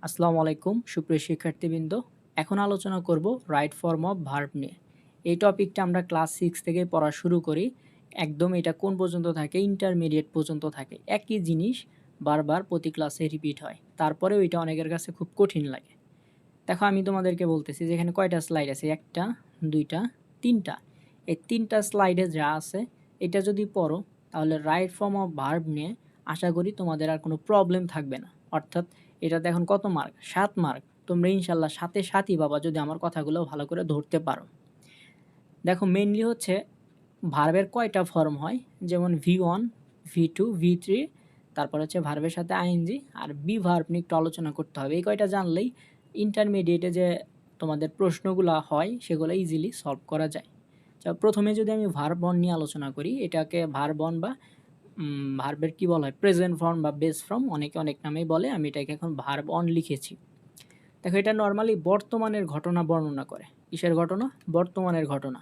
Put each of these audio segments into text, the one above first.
আসসালামু আলাইকুম সুপ্রিয় শিক্ষার্থীবৃন্দ। এখন আলোচনা করব রাইট ফর্ম অফ ভার্ব নিয়ে। এই টপিকটা আমরা ক্লাস 6 থেকে পড়া শুরু করি। একদম এটা কোন পর্যন্ত থাকে? ইন্টারমিডিয়েট পর্যন্ত থাকে। একই জিনিস বারবার প্রতি ক্লাসে রিপিট হয়। তারপরেও এটা অনেকের কাছে খুব কঠিন লাগে। দেখো আমি তোমাদেরকে বলতেছি যে এখানে কয়টা স্লাইড আছে? ১টা, ২টা, ৩টা। এই ৩টা স্লাইডে যা আছে এটা যদি পড়ো তাহলে রাইট ফর্ম অফ ভার্ব নিয়ে আশা করি তোমাদের আর কোনো প্রবলেম থাকবে না। অর্থাৎ এটাতে এখন কত মার্ক? ৭ মার্ক। তোমরা ইনশাআল্লাহ ৭ এ ৭ই পাবা যদি আমার কথাগুলো ভালো করে ধরতে পারো। দেখো মেইনলি হচ্ছে ভার্বের কয়টা ফর্ম হয়? যেমন V1, V2, V3, তারপর হচ্ছে ভার্বের সাথে আইএনজি আর বি ভার্ব নিয়ে একটু আলোচনা করতে হবে। এই কয়টা জানলেই ইন্টারমিডিয়েটে যে তোমাদের প্রশ্নগুলা হয় সেগুলো ইজিলি সলভ করা যায়। প্রথমে যদি আমি ভার্ব 1 নিয়ে আলোচনা করি, এটাকে ভার্ব 1 বা ভার্বের কী বলা হয়? প্রেজেন্ট ফর্ম বা বেস ফর্ম অনেকে অনেক নামেই বলে। আমি এটাকে এখন ভার্ব 1 লিখেছি। দেখো এটা নরমালি বর্তমানের ঘটনা বর্ণনা করে। কিসের ঘটনা? বর্তমানের ঘটনা।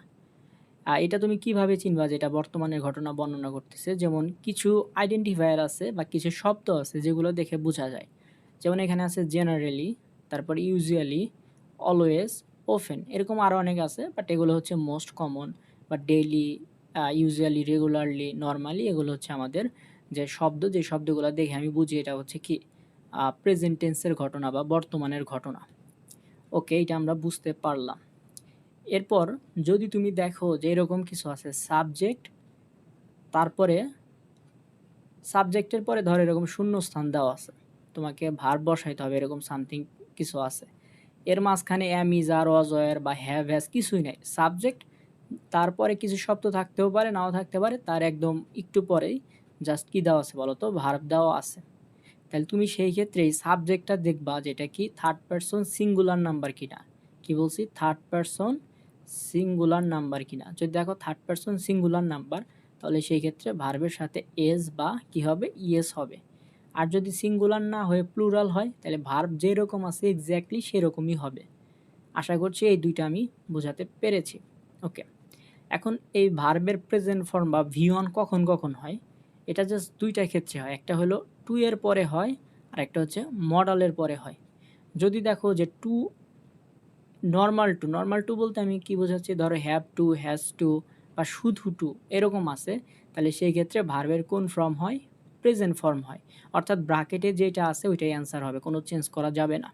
এটা তুমি কিভাবে চিনবা যে এটা বর্তমানের ঘটনা বর্ণনা করতেছে? যেমন কিছু আইডেন্টিফায়ার আছে বা কিছু শব্দ আছে যেগুলো দেখে বোঝা যায়। যেমন এখানে আছে জেনারেলি, তারপর ইউজুয়ালি, অলওয়েজ, অফেন, এরকম আরও অনেক আছে, বাট এগুলো হচ্ছে মোস্ট কমন বা ডেইলি, ইউজুয়ালি, রেগুলারলি, নর্মালি, এগুলো হচ্ছে আমাদের যে শব্দ, যে শব্দগুলো দেখে আমি বুঝি এটা হচ্ছে কি প্রেজেন্ট টেন্সের ঘটনা বা বর্তমানের ঘটনা। ওকে, এটা আমরা বুঝতে পারলাম। এরপর যদি তুমি দেখো যে এরকম কিছু আছে সাবজেক্ট, তারপরে সাবজেক্টের পরে ধরো এরকম শূন্যস্থান দেওয়া আছে, তোমাকে ভার্ব বসাইতে হবে, এরকম সামথিং কিছু আছে। এর মাঝখানে অ্যাম, ইজ, আর, ওয়াজ, ওয়্যার বা হ্যাভ, হ্যাজ কিছুই নাই। সাবজেক্ট, তারপরে কিছু শব্দ থাকতেও পারে, নাও থাকতে পারে, তার একদম একটু পরেই জাস্ট কী দেওয়া আছে বলো তো? ভার্ব দেওয়া আছে। তাহলে তুমি সেই ক্ষেত্রে এই সাবজেক্টটা দেখবা যেটা কি থার্ড পারসন সিঙ্গুলার নাম্বার কিনা। কি বলছি? থার্ড পারসন সিঙ্গুলার নাম্বার কিনা। যদি দেখো থার্ড পারসন সিঙ্গুলার নাম্বার, তাহলে সেই ক্ষেত্রে ভার্বের সাথে এস বা কি হবে? ইয়েস হবে। আর যদি সিঙ্গুলার না হয়ে প্লুরাল হয় তাহলে ভার্ব যেরকম আছে এক্স্যাক্টলি সেরকমই হবে। আশা করছি এই দুইটা আমি বোঝাতে পেরেছি। ওকে, এখন এই ভার্বের প্রেজেন্ট ফর্ম বা V1 কখন কখন হয়? এটা জাস্ট দুইটা ক্ষেত্রে হয়। একটা হলো টু এর পরে হয়, আর একটা হচ্ছে মডালের পরে হয়। যদি দেখো যে টু, নর্মাল টু বলতে আমি কি বোঝাচ্ছি? ধরো হ্যাভ টু, হ্যাজ টু বা শুধু টু এরকম আছে, তাহলে সেই ক্ষেত্রে ভার্বের কোন ফর্ম হয়? প্রেজেন্ট ফর্ম হয়। অর্থাৎ ব্র্যাকেটে যেটা আছে ওইটাই অ্যান্সার হবে, কোনো চেঞ্জ করা যাবে না।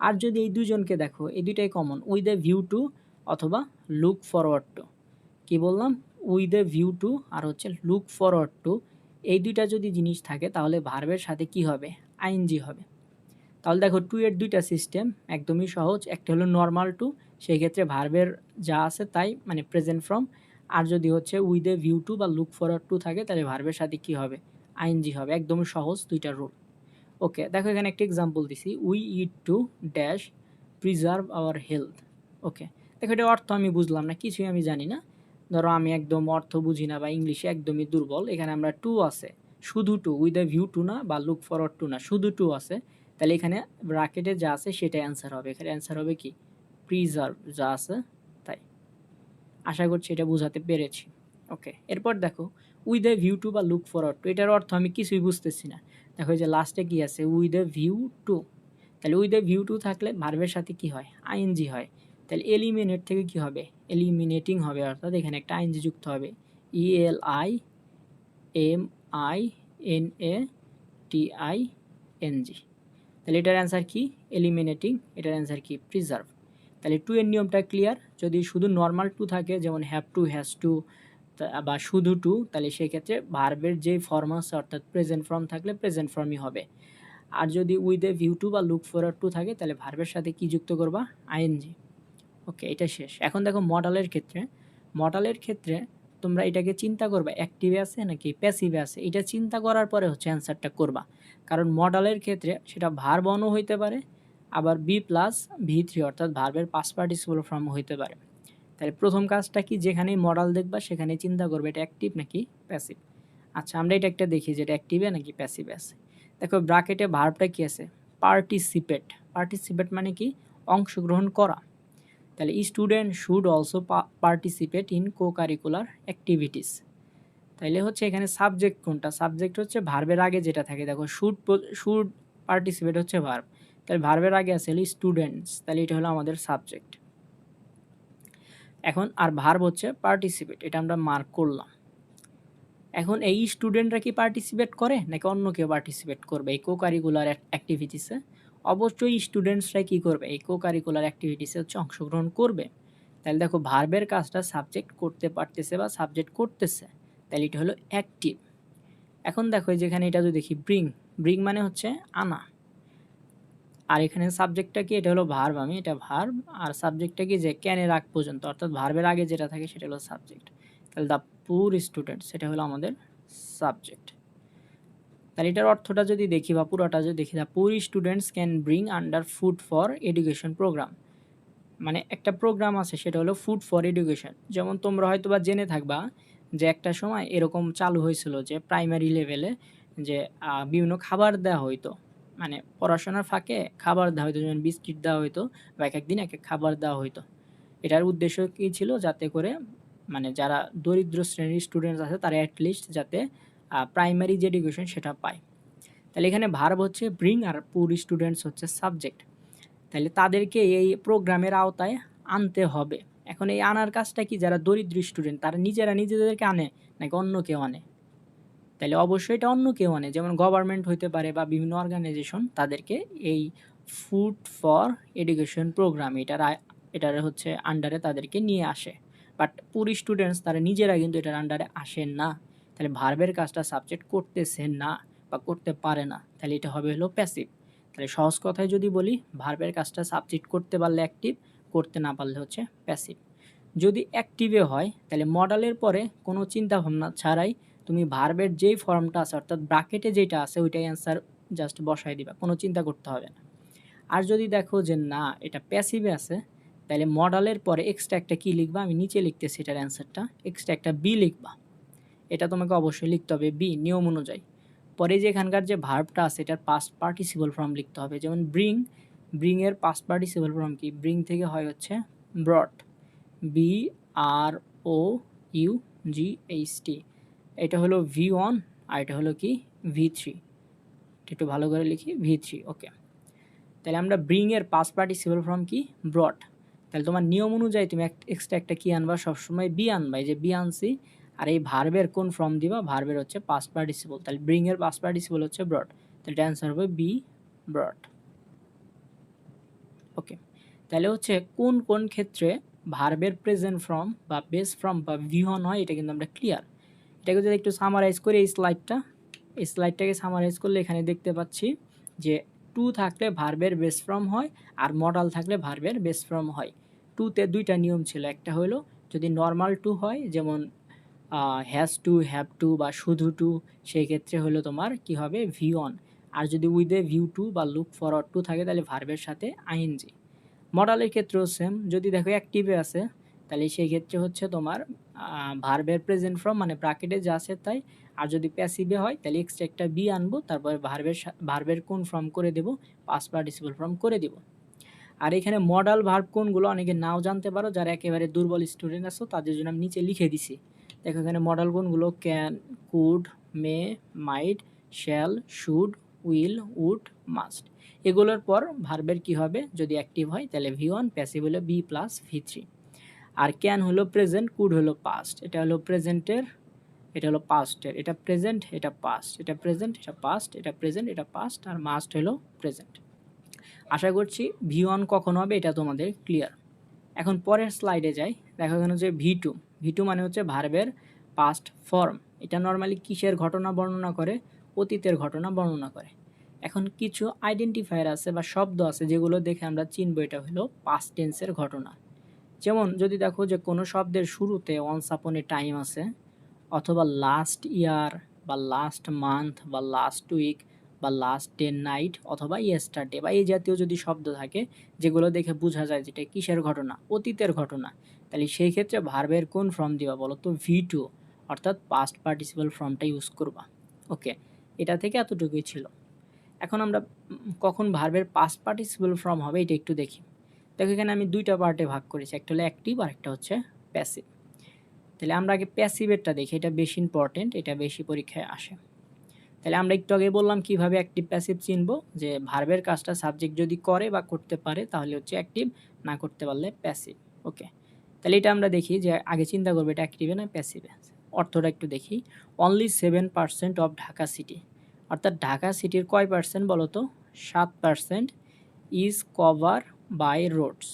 আর যদি এই দুজনকে দেখো, এই দুইটাই common, with a view two অথবা লুক ফরওয়ার্ড টু। কি বললাম? উইথ এ ভিউ টু আর হচ্ছে লুক ফরওয়ার্ড টু, এই দুইটা যদি জিনিস থাকে তাহলে ভার্বের সাথে কি হবে? আইএনজি হবে। তাহলে দেখো টু এর দুইটা সিস্টেম একদমই সহজ। একটা হলো নর্মাল টু, সেই ক্ষেত্রে ভার্বের যা আছে তাই মানে প্রেজেন্ট ফর্ম। আর যদি হচ্ছে উইথ এ ভিউ টু বা লুক ফরওয়ার্ড টু থাকে তাহলে ভার্বের সাথে কি হবে? আইএনজি হবে। একদমই সহজ দুইটা রুল। ওকে, দেখো এখানে একটা এক্সাম্পল দিছি, we eat to dash preserve our health. Okay, দেখো এটা অর্থ আমি বুঝলাম না, কিছুই আমি জানি না। ধরো আমি একদম অর্থ বুঝি না বা ইংলিশে একদমই দুর্বল। এখানে আমরা টু আছে, শুধু to, with a view to না বা লুক ফরওয়ার্ড টু না, শুধু টু আছে। তাহলে এখানে ব্র্যাকেটে যা আছে সেটাই অ্যান্সার হবে। এখানে অ্যান্সার হবে কি? প্রিজার্ভ যা আছে তাই। আশা করছি এটা বোঝাতে পেরেছি। ওকে, এরপর দেখো উইথ এ ভিউ টু বা লুক ফরওয়ার্ড টু, এটার অর্থ আমি কিছুই বুঝতেছি না। দেখো এই যে লাস্টে কি আছে? With a view two. তাহলে উইথ এ ভিউ টু থাকলে ভার্বের সাথে কি হয়? আইএনজি হয়। তাহলে এলিমিনেট থেকে কি হবে? এলিমিনেটিং হবে, অর্থাৎ এখানে একটা আইএনজি যুক্ত হবে। ELIMINATING। তাহলে এটার অ্যান্সার কি? এলিমিনেটিং। এটার অ্যান্সার কি? প্রিজার্ভ। তাহলে টু এর নিয়মটা ক্লিয়ার। যদি শুধু নর্মাল টু থাকে যেমন হ্যাভ টু, হ্যাজ টু বা শুধু টু, তাহলে সেক্ষেত্রে ভার্বের যে ফর্ম আছে অর্থাৎ প্রেজেন্ট ফর্ম থাকলে প্রেজেন্ট ফর্মই হবে। আর যদি উইথ এ ভিউ টু বা লুক ফরওয়ার্ড টু থাকে তাহলে ভার্বের সাথে কি যুক্ত করবা? আইএনজি। ওকে, এটা শেষ। এখন দেখো মডালের ক্ষেত্রে, মডালের ক্ষেত্রে তোমরা এটাকে চিন্তা করবা অ্যাক্টিভে আছে নাকি প্যাসিভে আছে, এটা চিন্তা করার পরে হচ্ছে অ্যান্সারটা করবা। কারণ মডালের ক্ষেত্রে সেটা ভার্ব অনও হইতে পারে, আবার বি প্লাস V3 অর্থাৎ ভার্বের পাস্ট পার্টিসিপল ফর্মও হইতে পারে। তাহলে প্রথম কাজটা কি? যেখানেই মডাল দেখবা সেখানেই চিন্তা করবে এটা অ্যাক্টিভ নাকি প্যাসিভ। আচ্ছা, আমরা এটা একটা দেখি যে এটা অ্যাক্টিভে নাকি প্যাসিভে আছে। দেখো ব্র্যাকেটে ভার্বটা কি আছে? পার্টিসিপেট। পার্টিসিপেট মানে কি? অংশগ্রহণ করা। তাহলে student should also participate in co curricular activities. তাইলে হচ্ছে এখানে সাবজেক্ট কোনটা? সাবজেক্ট হচ্ছে ভার্বের আগে যেটা থাকে। দেখো শুড, শুড পার্টিসিপেট হচ্ছে ভার্ব, তাহলে ভার্বের আগে আছে হলো স্টুডেন্টস, তাহলে এটা হলো আমাদের সাবজেক্ট। এখন আর ভার্ব হচ্ছে পার্টিসিপেট, এটা আমরা মার্ক করলাম। এখন এই স্টুডেন্টরা কি পার্টিসিপেট করে নাকি অন্য কেউ পার্টিসিপেট করবে এই কো-কারিকুলার অ্যাক্টিভিটিসে? অবশ্যই স্টুডেন্টসরাই কী করবে, এই কো-কারিকুলার অ্যাক্টিভিটিসে হচ্ছে অংশগ্রহণ করবে। তাহলে দেখো ভার্বের কাজটা সাবজেক্ট করতে পারতেছে বা সাবজেক্ট করতেছে, তাহলে এটা হলো অ্যাক্টিভ। এখন দেখো যেখানে এটা যদি দেখি ব্রিং, ব্রিং মানে হচ্ছে আনা, আর এখানে সাবজেক্টটা কি, এটা হলো ভার্ব, আমি এটা ভার্ব, আর সাবজেক্টটা কি যে ক্যানের আগ পর্যন্ত, অর্থাৎ ভার্বের আগে যেটা থাকে সেটা হলো সাবজেক্ট। তাহলে দ্য পুর স্টুডেন্ট সেটা হলো আমাদের সাবজেক্ট। তাহলে এটার অর্থটা যদি দেখি বা পুরোটা যদি দেখি, the poor students can bring under food for education program, মানে একটা প্রোগ্রাম আছে সেটা হলো ফুড ফর এডুকেশন। যেমন তোমরা হয়তো বা জেনে থাকবা যে একটা সময় এরকম চালু হয়েছিল যে প্রাইমারি লেভেলে যে বিভিন্ন খাবার দেওয়া হইতো, মানে পড়াশোনার ফাঁকে খাবার দেওয়া হইতো, যেমন বিস্কিট দেওয়া হইতো বা এক একদিন এক এক খাবার দেওয়া হইতো। এটার উদ্দেশ্য কী ছিল, যাতে করে মানে যারা দরিদ্র শ্রেণীর স্টুডেন্টস আছে তারা অ্যাটলিস্ট যাতে প্রাইমারি যে এডুকেশন সেটা পায়। তাহলে এখানে ভার্ব হচ্ছে ব্রিং আর পুর স্টুডেন্টস হচ্ছে সাবজেক্ট, তাহলে তাদেরকে এই প্রোগ্রামের আওতায় আনতে হবে। এখন এই আনার কাজটা কি, যারা দরিদ্র স্টুডেন্ট তারা নিজেরা নিজেদেরকে আনে নাকি অন্য কেউ আনে? তাহলে অবশ্যই এটা অন্য কেউ আনে, যেমন গভর্নমেন্ট হইতে পারে বা বিভিন্ন অর্গানাইজেশন তাদেরকে এই ফুড ফর এডুকেশন প্রোগ্রাম এটার হচ্ছে আন্ডারে তাদেরকে নিয়ে আসে। বাট পুরি স্টুডেন্টস তারা নিজেরা কিন্তু এটার আন্ডারে আসেন না, তাহলে ভার্বের কাজটা সাবজেক্ট করতেছে না বা করতে পারে না, তাহলে এটা হবে হলো প্যাসিভ। তাহলে সহজ কথায় যদি বলি, ভার্বের কাজটা সাবজেক্ট করতে পারলে অ্যাক্টিভ, করতে না পারলে হচ্ছে প্যাসিভ। যদি অ্যাক্টিভে হয় তাহলে মডালের পরে কোনো চিন্তা ভাবনা ছাড়াই তুমি ভার্বের যেই ফর্মটা আছে অর্থাৎ ব্র্যাকেটে যেটা আছে ওইটাই অ্যান্সার জাস্ট বসাই দিবা, কোনো চিন্তা করতে হবে না। আর যদি দেখো যে না এটা প্যাসিভে আছে, তাহলে মডালের পরে এক্সট্রা একটা কী লিখবা, আমি নিচে লিখতেছি এটার অ্যান্সারটা, এক্সট্রা একটা বি লিখবা। এটা তোমাকে অবশ্যই লিখতে হবে বি, নিয়ম অনুযায়ী। পরে যে এখানকার যে ভার্বটা আছে এটার পাস্ট পার্টিসিপল ফর্ম লিখতে হবে, যেমন ব্রিং, ব্রিং এর পাস্ট পার্টিসিপল ফর্ম কি, ব্রিং থেকে হয় হচ্ছে ব্রট, BROUGHT, এটা হলো V1 আর এটা হলো কি V3, একটু ভালো করে লিখি V3। ওকে, তাহলে আমরা ব্রিং এর পাস্ট পার্টিসিপল ফর্ম কি, ব্রট। তাহলে তোমার নিয়ম অনুযায়ী তুমি এক্সট্রা একটা কি আনবা, সবসময় বি আনবা, এই যে বি আনছি। আর এই ভার্বের কোন ফর্ম দিবা, ভার্বের হচ্ছে পাস্ট পার্টিসিপল, তাহলে ব্রিং এর পাস্ট পার্টিসিপল হচ্ছে ব্রট, তাহলে অ্যান্সার হবে বি, ব্রট। ওকে, তাহলে হচ্ছে কোন কোন ক্ষেত্রে ভার্বের প্রেজেন্ট ফর্ম বা বেস ফর্ম বা V1 হয়, এটা কিন্তু আমরা ক্লিয়ার। এটাকে যদি একটু সামারাইজ করি, এই স্লাইডটাকে সামারাইজ করলে এখানে দেখতে পাচ্ছি যে টু থাকলে ভার্বের বেস ফর্ম হয় আর মডাল থাকলে ভার্বের বেস ফর্ম হয়। টুতে দুইটা নিয়ম ছিল, একটা হলো যদি নর্মাল টু হয় যেমন হ্যাজ টু, হ্যাভ টু বা শুধু টু, সেই ক্ষেত্রে হলো তোমার কি হবে V1। আর যদি উইথ এ ভিউ টু বা লুক ফরওয়ার্ড টু থাকে তাহলে ভার্বের সাথে আইএনজি। মডালের ক্ষেত্রেও সেম, যদি দেখো অ্যাক্টিভে আছে তাহলে সেই ক্ষেত্রে হচ্ছে তোমার ভার্বের প্রেজেন্ট ফর্ম মানে ব্র্যাকেটে যা আছে তাই, আর যদি প্যাসিভে হয় তাহলে এক্সট্রা একটা বি আনবো, তারপরে ভার্বের কোন ফর্ম করে দেবো, পাস্ট পার্টিসিপল ফর্ম করে দেবো। আর এখানে মডাল ভার্ব কোনগুলো অনেকে নাও জানতে পারো, যারা একেবারে দুর্বল স্টুডেন্ট আছো তাদের জন্য আমি নিচে লিখে দিছি। দেখো এখানে মডাল কোনগুলো, can, could, may, might, shall, should, will, would, must. এগুলোর পর ভার্বের কি হবে, যদি অ্যাক্টিভ হয় তাহলে V1, প্যাসিভ হলো B প্লাস V3। আর ক্যান হলো প্রেজেন্ট, কুড হলো পাস্ট, এটা হলো প্রেজেন্টের, এটা হলো পাস্টের, এটা প্রেজেন্ট, এটা পাস্ট, এটা প্রেজেন্ট, এটা পাস্ট, এটা প্রেজেন্ট, এটা পাস্ট, আর মাস্ট হলো প্রেজেন্ট। আশা করছি V1 কখন হবে এটা তোমাদের ক্লিয়ার। এখন পরের স্লাইডে যাই, দেখো এখানে হচ্ছে V2 মানে হচ্ছে ভার্বের পাস্ট ফর্ম। এটা নর্মালি কিসের ঘটনা বর্ণনা করে, অতীতের ঘটনা বর্ণনা করে। এখন কিছু আইডেন্টিফায়ার আছে বা শব্দ আছে যেগুলো দেখে আমরা চিনব এটা হলো পাস্ট টেন্সের ঘটনা। যেমন যদি দেখো যে কোনো শব্দের শুরুতে ওয়ান্স আপন এ টাইম আছে, অথবা লাস্ট ইয়ার বা লাস্ট মান্থ বা লাস্ট উইক বা লাস্ট ডে নাইট অথবা ইয়েস্টারডে বা এই জাতীয় যদি শব্দ থাকে যেগুলো দেখে বোঝা যায় যেটা কিসের ঘটনা, অতীতের ঘটনা, তাহলে সেই ক্ষেত্রে ভার্বের কোন ফর্ম দিবা বলো তো, V2 অর্থাৎ পাস্ট পার্টিসিপাল ফর্মটা ইউজ করবা। ওকে, এটা থেকে এতটুকুই ছিল। এখন আমরা কখন ভার্বের পাস্ট পার্টিসিপাল ফর্ম হবে এটা একটু দেখি। দেখো এখানে আমি দুইটা পার্টে ভাগ করেছি, একটা হলো অ্যাক্টিভ আর একটা হচ্ছে প্যাসিভ। তাহলে আমরা আগে প্যাসিভেরটা দেখি, এটা বেশি ইম্পর্টেন্ট, এটা বেশি পরীক্ষায় আসে। তাহলে আমরা একটু আগে বললাম কিভাবে অ্যাক্টিভ প্যাসিভ চিনব, যে ভার্বের কাজটা সাবজেক্ট যদি করে বা করতে পারে তাহলে হচ্ছে অ্যাক্টিভ, না করতে পারলে প্যাসিভ। ওকে, তাহলে এটা আমরা দেখি যে আগে চিন্তা করবো এটা অ্যাক্টিভে না প্যাসিভে। অর্থটা একটু দেখি। অনলি 7% অফ ঢাকা সিটি, অর্থাৎ ঢাকা সিটির কয় পার্সেন্ট বলো তো? 7% ইজ কভার বাই রোডস,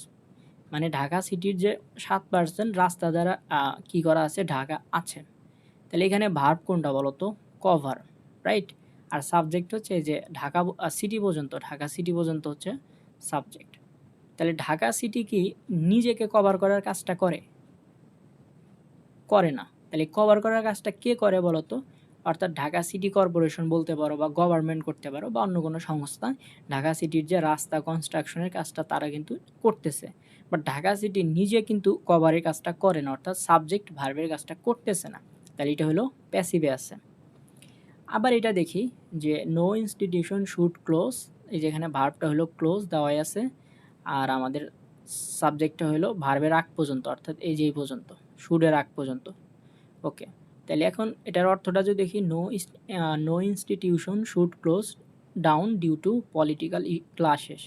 মানে ঢাকা সিটির যে 7% রাস্তা দ্বারা কী করা আছে, ঢাকা আছে। তাহলে এখানে ভার্ব কোনটা বলো তো? Cover, right. আর সাবজেক্ট হচ্ছে এই যে ঢাকা সিটি পর্যন্ত, ঢাকা সিটি পর্যন্ত হচ্ছে সাবজেক্ট। তাহলে ঢাকা সিটি কি নিজেকে কভার করার কাজটা করে? করে না। তাহলে কভার করার কাজটা কে করে বলো তো? অর্থাৎ ঢাকা সিটি কর্পোরেশন বলতে পারো বা গভর্নমেন্ট করতে পারো বা অন্য কোনো সংস্থা ঢাকা সিটির যে রাস্তা কনস্ট্রাকশনের কাজটা তারা কিন্তু করতেছে। বাট ঢাকা সিটি নিজে কিন্তু কভারের কাজটা করে না, অর্থাৎ সাবজেক্ট ভার্বের কাজটা করতেছে না। তাহলে এটা হলো প্যাসিভে আছে। আবার এটা দেখি যে নো ইনস্টিটিউশন শুড ক্লোজ, এই যেখানে ভার্বটা হলো ক্লোজ দেওয়াই আছে, আর আমাদের সাবজেক্টটা হলো ভার্বের আগ পর্যন্ত, অর্থাৎ এই যে এই পর্যন্ত, শুডের আগ পর্যন্ত। ওকে, তাহলে এখন এটার অর্থটা যদি দেখি, no institution should close down due to political clashes,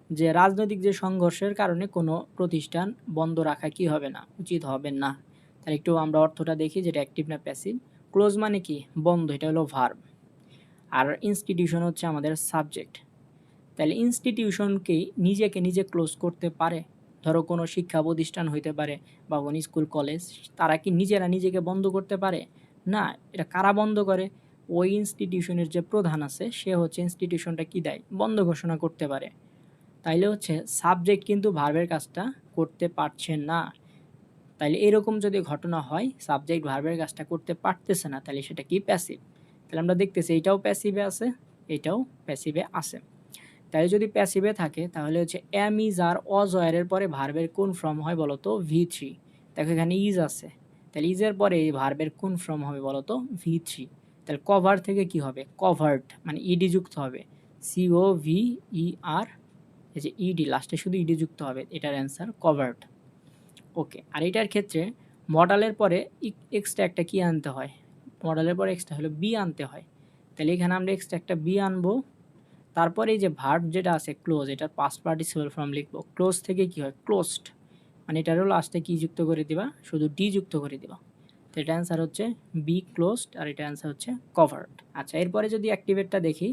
যে রাজনৈতিক যে সংঘর্ষের কারণে কোনো প্রতিষ্ঠান বন্ধ রাখা কি হবে না, উচিত হবে না। তাহলে একটু আমরা অর্থটা দেখি যেটা অ্যাক্টিভ না প্যাসিভ। ক্লোজ মানে কি? বন্ধ, এটা হলো ভার্ব। আর ইনস্টিটিউশন হচ্ছে আমাদের সাবজেক্ট। তাহলে ইনস্টিটিউশনকেই নিজেকে নিজে ক্লোজ করতে পারে? ধরো কোনো শিক্ষা প্রতিষ্ঠান হইতে পারে বা কোনো স্কুল কলেজ, তারা কি নিজেরা নিজেকে বন্ধ করতে পারে? না। এটা কারা বন্ধ করে? ওই ইনস্টিটিউশনের যে প্রধান আছে সে হচ্ছে ইনস্টিটিউশনটা কি দেয়, বন্ধ ঘোষণা করতে পারে। তাইলে হচ্ছে সাবজেক্ট কিন্তু ভার্বের কাজটা করতে পারছে না। তাইলে এরকম যদি ঘটনা হয়, সাবজেক্ট ভার্বের কাজটা করতে পারতেছে না, তাহলে সেটা কি? প্যাসিভ। তাহলে আমরা দেখতেছি এইটাও প্যাসিভে আছে, এটাও প্যাসিভে আছে। তাহলে যদি প্যাসিভে থাকে তাহলে হচ্ছে এম ইজ আর অজয়ের পরে ভার্বের কোন ফর্ম হয় বলো তো? V3। দেখো এখানে ইজ আছে, তাহলে ইজের পরে এই ভার্বের কোন ফর্ম হবে বলো তো? V3। তাহলে কভার থেকে কি হবে? কভার্ড, মানে ইডি যুক্ত হবে, COVER, এই যে ইডি লাস্টে শুধু ইডি যুক্ত হবে, এটার অ্যান্সার কভার্ড। ওকে, আর এটার ক্ষেত্রে মডালের পরে এক্সট্রা একটা কি আনতে হয়? মডালের পরে এক্সট্রা হলো বি আনতে হয়। তাহলে এখানে আমরা এক্সট্রা একটা বি আনবো। তারপরে এই যে ভার্ব যেটা আছে ক্লোজ, এটার পাস্ট পার্টিসিপল ফর্ম লিখবো। ক্লোজ থেকে কি হয়? ক্লোজড, মানে এটারও লাস্টে কি যুক্ত করে দিবা? শুধু ডি যুক্ত করে দিবা। তো এটা অ্যান্সার হচ্ছে বি, ক্লোজড, আর এটা অ্যান্সার হচ্ছে কভার্ড। আচ্ছা, এরপরে যদি অ্যাক্টিভেটটা দেখি,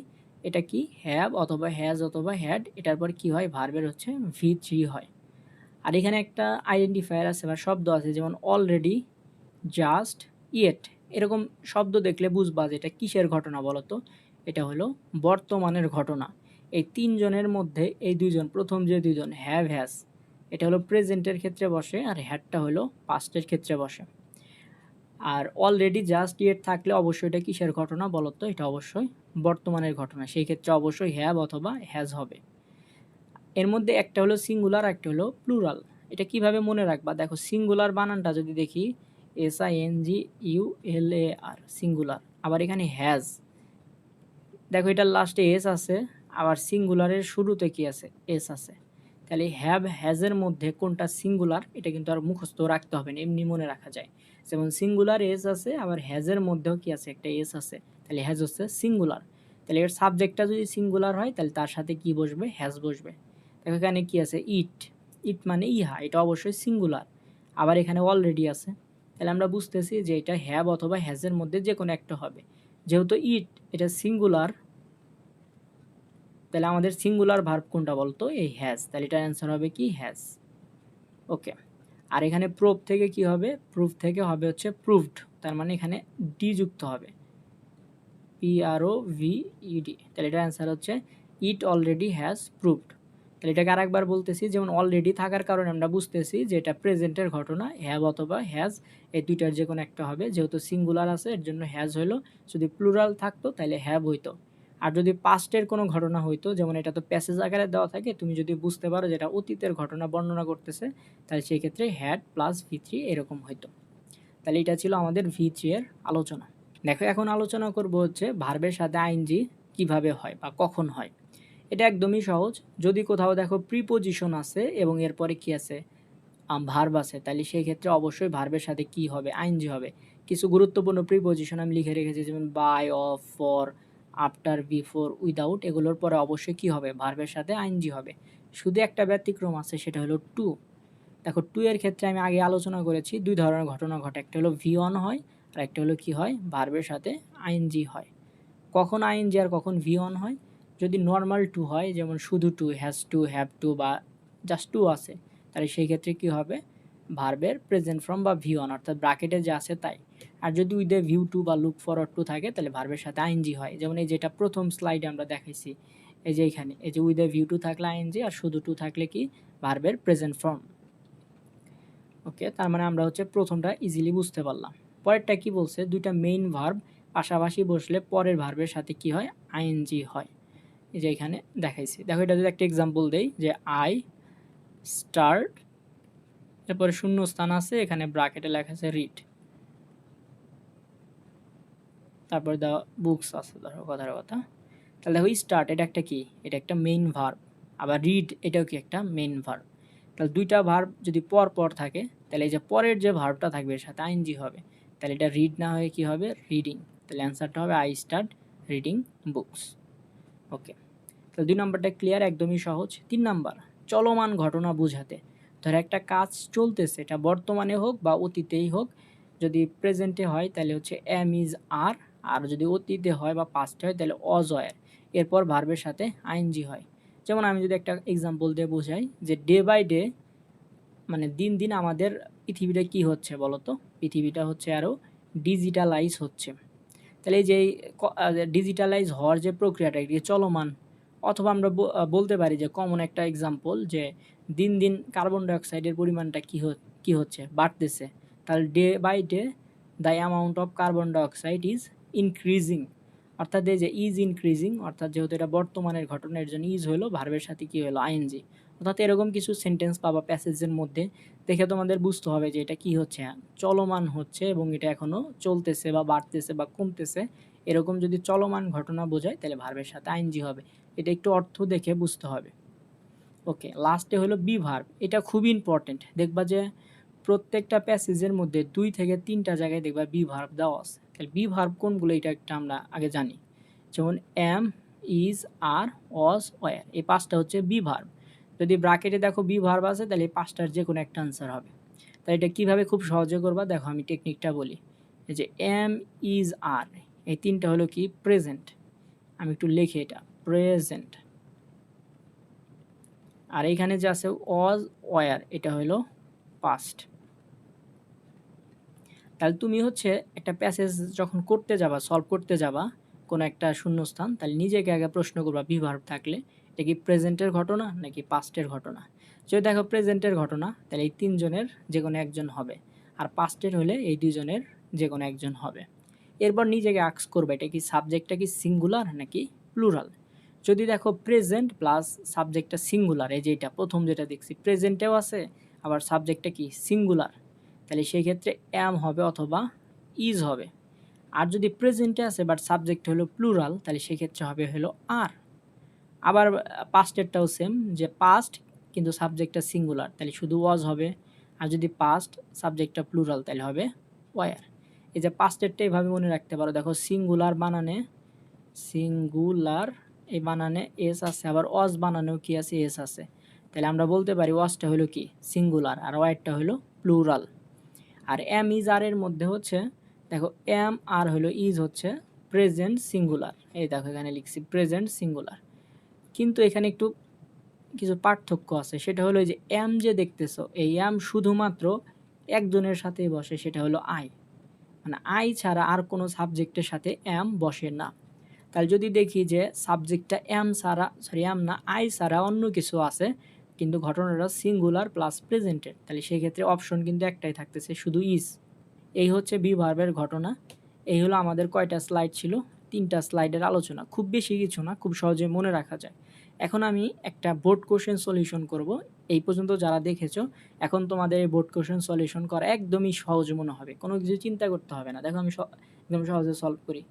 এটা কি? হ্যাভ অথবা হ্যাজ অথবা হ্যাড, এটার পর কি হয়? ভার্বের হচ্ছে V3 হয়। আর এখানে একটা আইডেন্টিফায়ার আছে বা শব্দ আছে, যেমন অলরেডি, জাস্ট, ইয়েট, এরকম শব্দ দেখলে বুঝবা যে এটা কিসের ঘটনা বলো তো? এটা হলো বর্তমানের ঘটনা। এই তিনজনের মধ্যে এই দুইজন, প্রথম যে দুইজন হ্যাভ হ্যাজ, এটা হলো প্রেজেন্টের ক্ষেত্রে বসে, আর হ্যাডটা হলো পাস্টের ক্ষেত্রে বসে। আর অলরেডি, জাস্ট, ইয়েট থাকলে অবশ্যই এটা কিসের ঘটনা বলো তো? এটা অবশ্যই বর্তমানের ঘটনা, সেই ক্ষেত্রে অবশ্যই হ্যাভ অথবা হ্যাজ হবে। এর মধ্যে একটা হলো সিঙ্গুলার, একটা হলো প্লুরাল। এটা কিভাবে মনে রাখবা? দেখো সিঙ্গুলার বানানটা যদি দেখি, SINGULAR, সিঙ্গুলার। আবার এখানে হ্যাজ, দেখো এটার লাস্টে এস আছে, আবার সিঙ্গুলারের শুরুতে কি আছে? এস আছে। তাহলে হ্যাভ হ্যাজের মধ্যে কোনটা সিঙ্গুলার, এটা কিন্তু আর মুখস্থ রাখতে হবে না, এমনি মনে রাখা যায়। যেমন সিঙ্গুলার এস আছে, আবার হ্যাজের মধ্যেও কি আছে? একটা এস আছে, তাহলে হ্যাজ হচ্ছে সিঙ্গুলার। তাহলে এর সাবজেক্টটা যদি সিঙ্গুলার হয় তাহলে তার সাথে কি বসবে? হ্যাজ বসবে। দেখো এখানে কি আছে? ইট, ইট মানে ইহা, এটা অবশ্যই সিঙ্গুলার। আবার এখানে অলরেডি আছে, তাহলে আমরা বুঝতেছি যে এটা হ্যাভ অথবা হ্যাজের মধ্যে যে কোনো একটা হবে। যেহেতু ইট এটা সিঙ্গুলার, তাহলে আমাদের সিঙ্গুলার ভার্ব কোনটা বলতো? এই হ্যাজ। তাহলে এটার অ্যান্সার হবে কি? হ্যাজ। ওকে, আর এখানে প্রুফ থেকে কি হবে? প্রুফ থেকে হবে হচ্ছে প্রুভড, তার মানে এখানে ডি যুক্ত হবে, PROVED। তাহলে এটার অ্যান্সার হচ্ছে ইট অলরেডি হ্যাজ প্রুভড। তাহলে এটাকে আরেকবার বলতেছি, যেমন অলরেডি থাকার কারণে আমরা বুঝতেছি যে এটা প্রেজেন্টের ঘটনা, হ্যাভ অথবা হ্যাজ এই দুইটার যে কোনো একটা হবে। যেহেতু সিঙ্গুলার আছে এর জন্য হ্যাজ হইলো, যদি প্লুরাল থাকতো তাহলে হ্যাভ হইতো। আর যদি পাস্টের কোনো ঘটনা হইতো, যেমন এটা তো প্যাসেজ আকারে দেওয়া থাকে, তুমি যদি বুঝতে পারো যেটা অতীতের ঘটনা বর্ণনা করতেছে, তাহলে সেই ক্ষেত্রে হ্যাড প্লাস V3 এরকম হইতো। তাহলে এটা ছিল আমাদের V3 এর আলোচনা। দেখো এখন আলোচনা করব হচ্ছে ভার্বের সাথে আইএনজি কিভাবে হয় বা কখন হয়। এটা একদমই সহজ। যদি কোথাও দেখো প্রিপোজিশন আছে এবং এরপরে কি আছে? ভার্ব আছে, তাহলে সেই ক্ষেত্রে অবশ্যই ভার্বের সাথে কি হবে? আইএনজি হবে। কিছু গুরুত্বপূর্ণ প্রিপজিশন আমি লিখে রেখেছি, যেমন by, of, for, after, before, without. এগুলোর পরে অবশ্যই কী হবে, ভার্বের সাথে আইএনজি হবে। শুধু একটা ব্যতিক্রম আছে, সেটা হলো টু। দেখো টু এর ক্ষেত্রে আমি আগে আলোচনা করেছি দুই ধরনের ঘটনা ঘটে, একটা হলো ভি অন হয় আর একটা হলো কি হয়, ভার্বের সাথে আইএনজি হয়। কখন আইএনজি আর কখন ভি অন হয়? যদি নর্মাল টু হয়, যেমন শুধু to, has to, have to বা জাস্ট টু আছে, তাহলে সেই ক্ষেত্রে কী হবে, ভার্বের প্রেজেন্ট ফর্ম বা ভি অন, অর্থাৎ ব্র্যাকেটে যে আছে তাই। আর যদি উইথ এ ভিউ টু বা লুক ফরওয়ার্ড টু থাকে, তাহলে ভার্বের সাথে আইএনজি হয়। যেমন এই যেটা প্রথম স্লাইডে আমরা দেখাইছি, এই যে এইখানে এই যে উইথ এ ভিউ টু থাকলে আইএনজি, আর শুধু টু থাকলে কি, ভার্বের প্রেজেন্ট ফর্ম। ওকে, তার মানে আমরা হচ্ছে প্রথমটা ইজিলি বুঝতে পারলাম। পরেরটা কি বলছে, দুইটা মেইন ভার্ব পাশাপাশি বসলে পরের ভার্বের সাথে কি হয়, আইএনজি হয়। এই যে এখানে দেখাইছি, দেখো এটা যদি একটা এক্সাম্পল দেই, যে আই স্টার্ট, এরপরে শূন্য স্থান আছে, এখানে ব্র্যাকেটে লেখা আছে রিড, তারপরে দ্য বুকস আছে, ধরো কথার কথা। তাহলে দেখো স্টার্ট এটা একটা কি, এটা একটা মেইন ভার্ব, আবার রিড এটাও কি একটা মেইন ভার্ব। তাহলে দুইটা ভার্ব যদি পর পর থাকে, তাহলে এই যে পরের যে ভার্বটা থাকবে এর সাথে আইএনজি হবে, তাহলে এটা রিড না হয়ে কি হবে, রিডিং। তাহলে অ্যান্সারটা হবে আই স্টার্ট রিডিং বুকস। ওকে, তাহলে 2 নম্বরটা ক্লিয়ার, একদমই সহজ। 3 নাম্বার, চলমান ঘটনা বোঝাতে। ধর একটা কাজ চলতেছে, এটা বর্তমানে হোক বা অতীতেই হোক, যদি প্রেজেন্টে হয় তাহলে হচ্ছে এম ইজ আর, আর যদি অতীতে হয় বা পাস্টে হয় তাহলে অজ ওয়্যার, এরপর ভার্বের সাথে আইএনজি হয়। যেমন আমি যদি একটা এক্সাম্পল দিয়ে বোঝাই, যে ডে বাই ডে, মানে দিন দিন আমাদের পৃথিবীটা কি হচ্ছে বলতো, পৃথিবীটা হচ্ছে আরও ডিজিটালাইজ হচ্ছে। তাহলে এই যে ডিজিটালাইজ হওয়ার যে প্রক্রিয়াটা, এটি চলমান। অথবা আমরা বলতে পারি যে কমন একটা এক্সাম্পল, যে দিন দিন কার্বন ডাইঅক্সাইডের পরিমাণটা কী হচ্ছে, বাড়তেছে। তাহলে day by day the amount of carbon dioxide is increasing, অর্থাৎ এই যে ইজ ইনক্রিজিং, অর্থাৎ যেহেতু এটা বর্তমানের ঘটনার জন্য ইজ হলো, ভার্বের সাথে কী হলো, আইএনজি। অর্থাৎ এরকম কিছু সেন্টেন্স পাবা প্যাসেজের মধ্যে, দেখে তোমাদের বুঝতে হবে যে এটা কি হচ্ছে, চলমান হচ্ছে এবং এটা এখনও চলতেছে বা বাড়তেছে বা কমতেছে। এরকম যদি চলমান ঘটনা বোঝায় তাহলে ভার্বের সাথে আইএনজি হবে। এটা একটু অর্থ দেখে বুঝতে হবে। ওকে, লাস্টে হলো বি ভার্ব, এটা খুবই ইম্পর্টেন্ট। দেখবা যে প্রত্যেকটা প্যাসেজের মধ্যে 2 থেকে 3টা জায়গায় দেখবা বি ভার্ব দেওয়া আছে। তাহলে বি ভার্ব কোনগুলো, এটা একটা আমরা আগে জানি। যেমন am, is, are, was, were, এই 5টা হচ্ছে বি ভার্ব। যদি ব্র্যাকেটে দেখো বি ভার্ব আছে, তাহলে এই 5টার যে কোনো একটা আনসার হবে। তাই এটা কীভাবে খুব সহজে করবা, দেখো আমি টেকনিকটা বলি। এই যে এম, ইজ, আর, এই 3টা হলো কি, প্রেজেন্ট। আমি একটু লিখি, এটা প্রেজেন্ট। আর এইখানে যে আছে ওয়াজ, ওয়্যার, এটা হলো পাস্ট। তাহলে তুমি হচ্ছে একটা প্যাসেজ যখন করতে যাবা, সলভ করতে যাবা কোনো একটা শূন্যস্থান, তাহলে নিজেকে আগে প্রশ্ন করবা বি ভার্ব থাকলে এটা কি প্রেজেন্টের ঘটনা নাকি পাস্টের ঘটনা। যদি দেখো প্রেজেন্টের ঘটনা, তাহলে এই 3 জনের যে কোনো একজন হবে, আর পাস্টের হলে এই 2 জনের যে কোনো একজন হবে। এরপর নিজেকে আস্ক করবে, এটা কি সাবজেক্টটা কি সিঙ্গুলার নাকি প্লুরাল। যদি দেখো প্রেজেন্ট প্লাস সাবজেক্টটা সিঙ্গুলার, এই যে এটা প্রথম যেটা দেখছি প্রেজেন্টেও আছে, আবার সাবজেক্টটা কি সিঙ্গুলার, তাহলে সেই ক্ষেত্রে অ্যাম হবে অথবা ইজ হবে। আর যদি প্রেজেন্টে আছে বাট সাবজেক্ট হলো প্লুরাল, তাহলে সেক্ষেত্রে হবে হলো আর। আবার পাস্টেরটাও সেম, যে পাস্ট কিন্তু সাবজেক্টটা সিঙ্গুলার, তাহলে শুধু ওয়াজ হবে। আর যদি পাস্ট সাবজেক্টটা প্লুরাল, তাহলে হবে ওয়ার। এই যে পাস্টেরটা এইভাবে মনে রাখতে পারো, দেখো সিঙ্গুলার বানানে, সিঙ্গুলার এই বানানে এস আছে, আবার ওয়াজ বানানেও কি আছে, এস আছে। তাহলে আমরা বলতে পারি ওয়াজটা হলো কি সিঙ্গুলার আর ওয়ারটা হলো প্লুরাল। আর এম ইজ আর এর মধ্যে হচ্ছে, দেখো এম আর হলো ইজ হচ্ছে প্রেজেন্ট সিঙ্গুলার, এই দেখো এখানে লিখছি প্রেজেন্ট সিঙ্গুলার। কিন্তু এখানে একটু কিছু পার্থক্য আছে, সেটা হলো যে এম যে দেখতেছো, এই এম শুধুমাত্র একজনের সাথেই বসে, সেটা হলো আই। মানে আই ছাড়া আর কোনো সাবজেক্টের সাথে এম বসে না। তাহলে যদি দেখি যে সাবজেক্টটা এম ছাড়া, সরি এম না, আই ছাড়া অন্য কিছু আছে, কিন্তু ঘটনাটা সিঙ্গুলার প্লাস প্রেজেন্টেড, তাহলে সেই ক্ষেত্রে অপশন কিন্তু একটাই থাকতেছে, শুধু ইজ। এই হচ্ছে বি ভার্বের ঘটনা। এই হলো আমাদের কয়টা স্লাইড ছিল, 3টা স্লাইডের আলোচনা, খুব বেশি কিছু না, খুব সহজে মনে রাখা যায়। এখন আমি একটা বোর্ড কোশ্চেন সলিউশন করব। এই পর্যন্ত যারা দেখেছো, এখন তোমাদের এই বোর্ড কোশ্চেন সলিউশন করা একদমই সহজ মনে হবে, কোনো কিছু চিন্তা করতে হবে না। দেখো আমি একদম সহজে সলভ করি।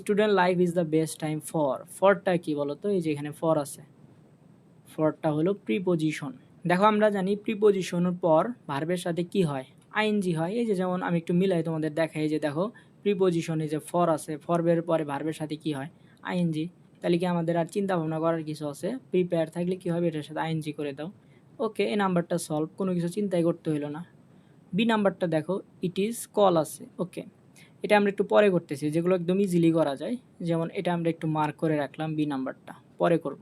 Student life is the best time for, ফরটা কি বলো তো, এই যে এখানে ফর আছে, ফরটা হলো প্রিপোজিশন। দেখো আমরা জানি প্রিপোজিশনের পর ভার্বের সাথে কি হয়, আইএনজি হয়। এই যে যেমন আমি একটু মিলাই তোমাদের দেখাই, এই যে দেখো প্রিপোজিশনে যে ফর আছে, ফরবের পরে ভার্বের সাথে কি হয়? আইএনজি। তাহলে কি আমাদের আর চিন্তা ভাবনা করার কিছু আছে? প্রিপেয়ার থাকলে কি হবে? এটার সাথে আইএনজি করে দাও। ওকে, এই নাম্বারটা সলভ, কোনো কিছু চিন্তাই করতে হইলো না। বি নাম্বারটা দেখো, ইট ইজ কল আছে। ওকে, এটা আমরা একটু পরে করতেছি, যেগুলো একদম ইজিলি করা যায়। যেমন এটা আমরা একটু মার্ক করে রাখলাম, বি নাম্বারটা পরে করব।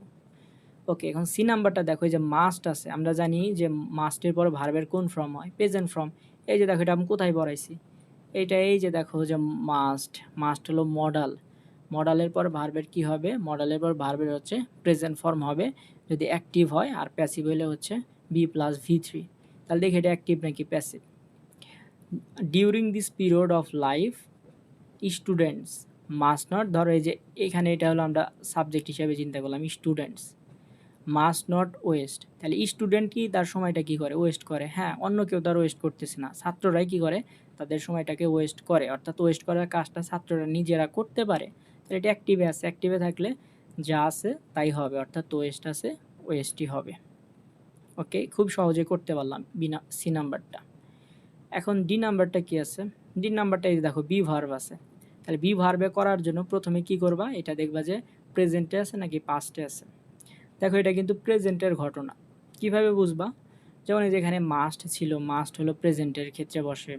ওকে, এখন সি নাম্বারটা দেখো, এই যে মাস্ট আছে, আমরা জানি যে মাস্টের পর ভার্বের কোন ফর্ম হয়? Present form. এই যে দেখো এটা আমি কোথায় পড়াইছি, এইটা এই যে দেখো যে মাস্ট, মাস্ট হলো মডাল, মডালের পর ভার্বের কি হবে? মডালের পর ভার্বের হচ্ছে প্রেজেন্ট ফর্ম হবে যদি অ্যাক্টিভ হয়, আর প্যাসিভ হলে হচ্ছে বি প্লাস ভি3। তাহলে দেখি এটা অ্যাক্টিভ নাকি passive. During this period of life students must not, ধরো এই যে এখানে এটা হলো আমরা সাবজেক্ট হিসাবে চিন্তা করলাম স্টুডেন্টস, মাস্ট নট ওয়েস্ট। তাহলে স্টুডেন্ট কি তার সময়টা কি করে? ওয়েস্ট করে। হ্যাঁ, অন্য কেউ তার ওয়েস্ট করতেছে না, ছাত্ররাই কি করে? তাদের সময়টাকে ওয়েস্ট করে, অর্থাৎ ওয়েস্ট করার কাজটা ছাত্ররা নিজেরা করতে পারে। তাহলে এটা অ্যাক্টিভে আছে, অ্যাক্টিভে থাকলে যা আছে তাই হবে, অর্থাৎ ওয়েস্ট আছে, ওয়েস্টই হবে। ওকে, খুব সহজে করতে পারলাম সি নাম্বারটা। এখন ডি নাম্বারটা কি আছে? ডি নাম্বারটা এই দেখো বি ভার্ব আছে। তাহলে বি ভার্বে করার জন্য প্রথমে কি করবা? এটা দেখবা যে প্রেজেন্টে আছে নাকি পাস্টে আছে। দেখো এটা কিন্তু প্রেজেন্টের ঘটনা। কিভাবে বুঝবা? যেমন এই যেখানে মাস্ট ছিল, মাস্ট হলো প্রেজেন্টের ক্ষেত্রে বসে,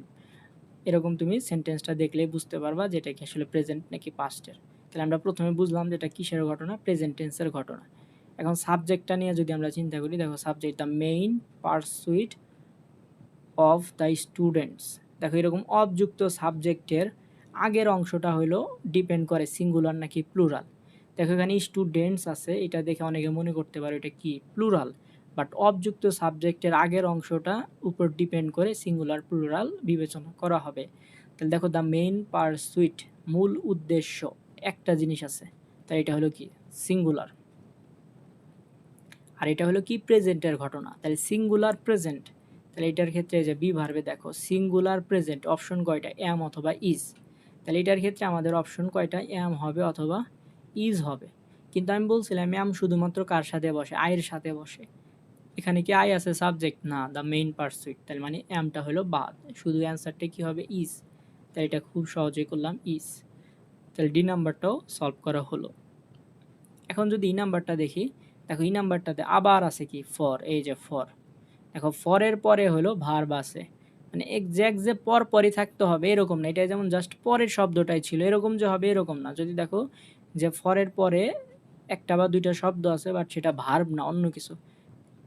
এরকম তুমি সেন্টেন্সটা দেখলেই বুঝতে পারবা যে এটা কি আসলে প্রেজেন্ট নাকি পাস্টের। তাহলে আমরা প্রথমে বুঝলাম যে এটা কিসের ঘটনা? প্রেজেন্ট টেন্সের ঘটনা। এখন সাবজেক্টটা নিয়ে যদি আমরা চিন্তা করি, দেখো subject the main pursuit of the students. দেখো এরকম অবযুক্ত সাবজেক্টের আগের অংশটা হলো ডিপেন্ড করে সিঙ্গুলার নাকি প্লুরাল। দেখো এখানে স্টুডেন্টস আছে, এটা দেখে অনেকে মনে করতে পারে এটা কি প্লুরাল, বাট অবযুক্ত সাবজেক্টের আগের অংশটা উপর ডিপেন্ড করে সিঙ্গুলার প্লুরাল বিবেচনা করা হবে। তাহলে দেখো দ্য মেইন পারসুইট, মূল উদ্দেশ্য, একটা জিনিস আছে, তাই এটা হলো কি সিঙ্গুলার। আর এটা হলো কি প্রেজেন্টের ঘটনা, তাহলে সিঙ্গুলার প্রেজেন্ট। তাহলে এটার ক্ষেত্রে যে বি ভার্বে দেখো সিঙ্গুলার প্রেজেন্ট, অপশন কয়টা? এম অথবা ইজ। তাহলে এটার ক্ষেত্রে আমাদের অপশন কয়টা? এম হবে অথবা ইজ হবে। কিন্তু আমি বলছিলাম এম শুধুমাত্র কার সাথে বসে? আয়ের সাথে বসে। এখানে কি আই আছে সাবজেক্ট? না, দ্য মেইন পারসুইট, তাহলে মানে এমটা হলো বাদ, শুধু অ্যান্সারটা কি হবে? ইজ। তাহলে এটা খুব সহজেই করলাম ইজ। তাহলে ডি নাম্বারটাও সলভ করা হলো। এখন যদি ই নাম্বারটা দেখি, দেখো ই নাম্বারটাতে আবার আছে কি ফর। এই যে ফর, দেখো ফরের পরে হলো ভার্ব আছে, মানে এক্স্যাক্ট যে পর পরই থাকতে হবে এরকম না। এটা যেমন জাস্ট পরের শব্দটাই ছিল, এরকম যে হবে এরকম না। যদি দেখো যে ফরের পরে একটা বা দুইটা শব্দ আছে, বাট সেটা ভার্ব না, অন্য কিছু,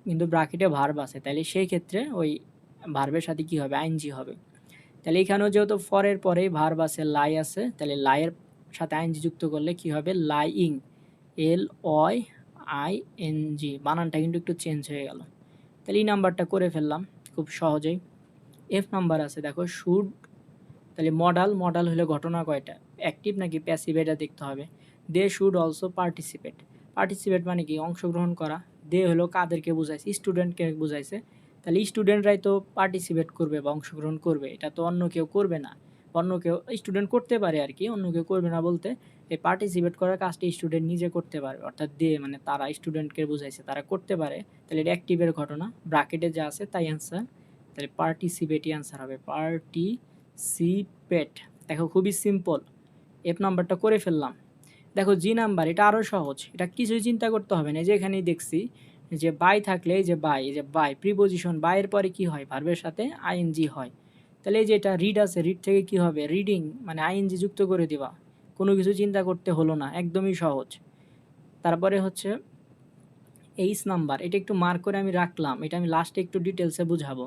কিন্তু ব্রাকেটে ভার্ব আছে, তাহলে সেই ক্ষেত্রে ওই ভার্বের সাথে কি হবে? আইএনজি হবে। তাহলে এখানেও যেহেতু ফরের পরেই ভার্ব আছে, লাই আছে, তাহলে লাইয়ের সাথে আইএনজি যুক্ত করলে কি হবে? লাইং, LOING, বানানটা কিন্তু একটু চেঞ্জ হয়ে গেল। তাহলে এই নাম্বারটা করে ফেললাম খুব সহজেই। এফ নাম্বার আছে দেখো শুড, তাহলে মডাল, মডাল হলে ঘটনা কয়টা? অ্যাক্টিভ নাকি প্যাসিভ এটা দেখতে হবে। They should also participate, participate মানে কি? অংশগ্রহণ করা। দে হলো কাদেরকে বুঝাইছে? স্টুডেন্টকে বুঝাইছে। তাহলে স্টুডেন্টরাই তো পার্টিসিপেট করবে বা অংশগ্রহণ করবে, এটা তো অন্য কেউ করবে না। অন্য কেউ, স্টুডেন্ট করতে পারে আর কি, অন্য কেউ করবে না বলতে এই পার্টিসিপেট করার কাজটি স্টুডেন্ট নিজে করতে পারবে, অর্থাৎ দে মানে তারা, স্টুডেন্টকে বুঝাইছে তারা করতে পারে। তাহলে এটা অ্যাক্টিভের ঘটনা, ব্র্যাকেটে যা আছে তাই অ্যান্সার। তাহলে পার্টিসিপেটই অ্যান্সার হবে, পার্টিসিপেট। দেখো খুবই সিম্পল, এফ নাম্বারটা করে ফেললাম। দেখো জি নাম্বার, এটা আরও সহজ, এটা কিছুই চিন্তা করতে হবে না। এই যে এখানেই দেখছি যে বাই থাকলে, এই যে বাই, এই যে বাই প্রিপোজিশন, বাইয়ের পরে কি হয়? ভার্বের সাথে আইএনজি হয়। তাহলে এই যে এটা রিড আছে, রিড থেকে কি হবে? রিডিং, মানে আইএনজি যুক্ত করে দিবা, কোনো কিছু চিন্তা করতে হলো না, একদমই সহজ। তারপরে হচ্ছে এইচ নাম্বার, এটা একটু মার্ক করে আমি রাখলাম, এটা আমি লাস্টে একটু ডিটেলসে বুঝাবো।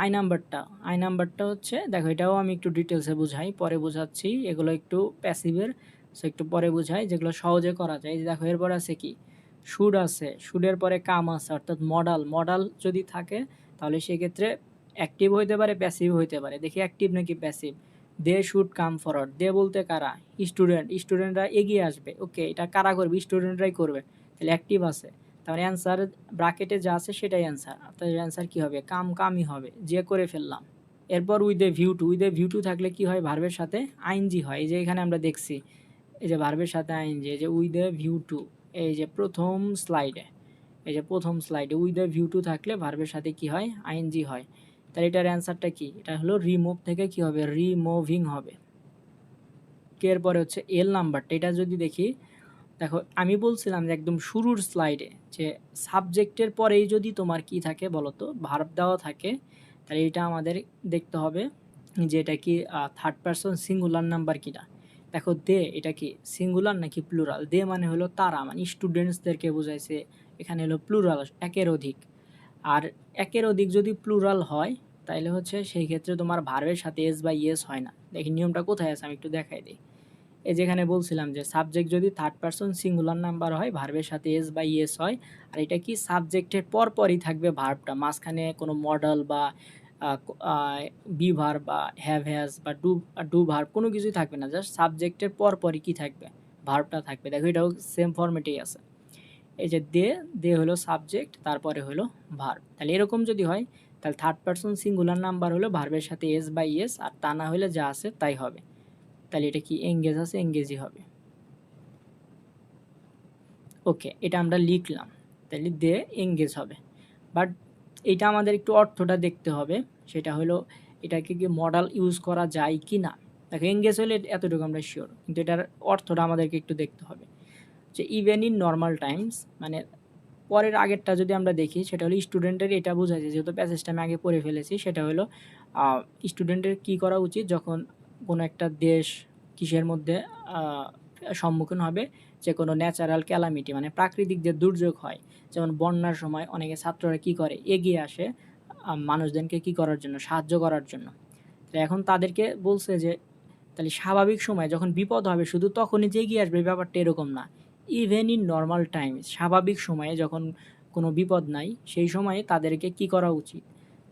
আই নাম্বারটা, আই নাম্বারটা হচ্ছে দেখো এটাও আমি একটু ডিটেলসে বুঝাই, পরে বোঝাচ্ছি, এগুলো একটু প্যাসিভের, সো একটু পরে বুঝাই, যেগুলো সহজে করা যায়। দেখো এরপর আছে কি শুড আছে, শুডের পরে কাম আছে, অর্থাৎ মডাল, মডাল যদি থাকে তাহলে সেক্ষেত্রে অ্যাক্টিভ হইতে পারে, প্যাসিভ হইতে পারে। দেখি অ্যাক্টিভ নাকি passive. They should come forward, they বলতে কারা? স্টুডেন্ট, স্টুডেন্টরা এগিয়ে আসবে। ওকে, এটা কারা করবে? স্টুডেন্টরাই করবে, তাহলে অ্যাক্টিভ আছে। তাহলে অ্যান্সার ব্র্যাকেটে যা আছে সেটাই অ্যান্সার, অর্থাৎ অ্যান্সার কী হবে? কাম, কামই হবে, যে করে ফেললাম। এরপর with a view two, with a view two থাকলে কি হয়? ভার্বের সাথে আইএনজি হয়। এই যে এখানে আমরা দেখছি, এই যে ভার্বের সাথে আইএনজি, এই যে উইথ এ ভিউ টু, এই যে প্রথম স্লাইডে, এই যে প্রথম স্লাইডে উইথ এ ভিউ টু থাকলে ভার্বের সাথে কি হয়? আইএনজি হয়। তাহলে এটার অ্যান্সারটা কি? এটা হলো রিমুভ থেকে কি হবে? রিমুভিং হবে। এরপরে হচ্ছে এল নাম্বারটা, এটা যদি দেখি, দেখো আমি বলছিলাম যে একদম শুরুর স্লাইডে যে সাবজেক্টের পরেই যদি তোমার কি থাকে বলো তো, ভার্ব দেওয়া থাকে, তাহলে এটা আমাদের দেখতে হবে যে এটা কি থার্ড পারসন সিঙ্গুলার নাম্বার কিনা। দেখো দে এটা কি সিঙ্গুলার নাকি প্লুরাল? দে মানে হলো তারা, মানে স্টুডেন্টসদেরকে বোঝাইছে, এখানে হলো প্লুরাল একের অধিক। আর একের অধিক যদি প্লুরাল হয় তাহলে হচ্ছে সেই ক্ষেত্রে তোমার ভার্বের সাথে এস বা ইয়েস হয় না। দেখি নিয়মটা কোথায় আছে, আমি একটু দেখাই দিই। এই যেখানে বলছিলাম যে সাবজেক্ট যদি থার্ড পারসন সিঙ্গুলার নাম্বার হয়, ভার্বের সাথে এস বা ইয়েস হয়, আর এটা কি সাবজেক্টের পরপরই থাকবে ভার্বটা, মাঝখানে কোনো মডেল বা বি ভার্ব বা হ্যাভ হ্যাজ বা ডু ভার্ব কোনো কিছুই থাকবে না, জাস্ট সাবজেক্টের পরপরই কি থাকবে? ভার্বটা থাকবে। দেখো এটাও সেম ফরম্যাটেই আছে। এই যে দে, দে হলো সাবজেক্ট, তারপরে হলো ভার্ব। তাহলে এরকম যদি হয় তাহলে থার্ড পারসন সিঙ্গুলার নাম্বার হলো ভার্বের সাথে এস বা ইয়েস, আর তা না হলে যা আছে তাই হবে। তাহলে এটা কি এঙ্গেজ আছে, এঙ্গেজই হবে। ওকে, এটা আমরা লিখলাম, তাহলে দে এঙ্গেজ হবে। বাট এটা আমাদের একটু অর্থটা দেখতে হবে, সেটা হলো এটাকে কি মডাল ইউজ করা যায় কি না। দেখো এঙ্গেজ হলে এতটুকু আমরা শিওর, কিন্তু এটার অর্থটা আমাদেরকে একটু দেখতে হবে। যে ইভেন ইন নর্মাল টাইমস, মানে পরের আগেরটা যদি আমরা দেখি, সেটা হলো স্টুডেন্টের, এটা বোঝাচ্ছে যেহেতু প্যাসেজটা আমি আগে পড়ে ফেলেছি, সেটা হলো স্টুডেন্টের কী করা উচিত যখন কোনো একটা দেশ কিসের মধ্যে সম্মুখীন হবে, যে কোনো ন্যাচারাল ক্যালামিটি মানে প্রাকৃতিক যে দুর্যোগ হয়, যেমন বন্যার সময় অনেকে ছাত্ররা কী করে, এগিয়ে আসে মানুষদেরকে কী করার জন্য, সাহায্য করার জন্য। তো এখন তাদেরকে বলছে যে তাহলে স্বাভাবিক সময় যখন বিপদ হবে শুধু তখনই যে এগিয়ে আসবে, ব্যাপারটা এরকম না। ইভেন ইন নর্মাল টাইম, স্বাভাবিক সময়ে যখন কোনো বিপদ নাই, সেই সময়ে তাদেরকে কি করা উচিত?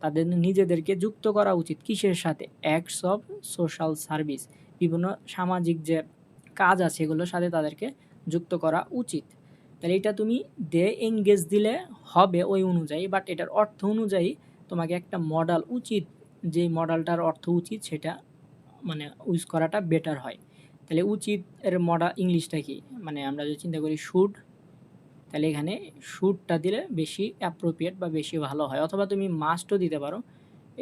তাদের নিজেদেরকে যুক্ত করা উচিত কিসের সাথে? অ্যাক্টস অফ সোশ্যাল সার্ভিস, বিভিন্ন সামাজিক যে কাজ আছে এগুলোর সাথে তাদেরকে যুক্ত করা উচিত। তাহলে এটা তুমি দে এঙ্গেজ দিলে হবে ওই অনুযায়ী, বাট এটার অর্থ অনুযায়ী তোমাকে একটা মডাল উচিত, যেই মডালটার অর্থ উচিত সেটা মানে ইউজ করাটা বেটার হয়। তাহলে উচিত এর মডাল ইংলিশটা কি? মানে আমরা যদি চিন্তা করি শুড, তাহলে এখানে শুডটা দিলে বেশি অ্যাপ্রোপ্রিয়েট বা বেশি ভালো হয়, অথবা তুমি মাস্টও দিতে পারো,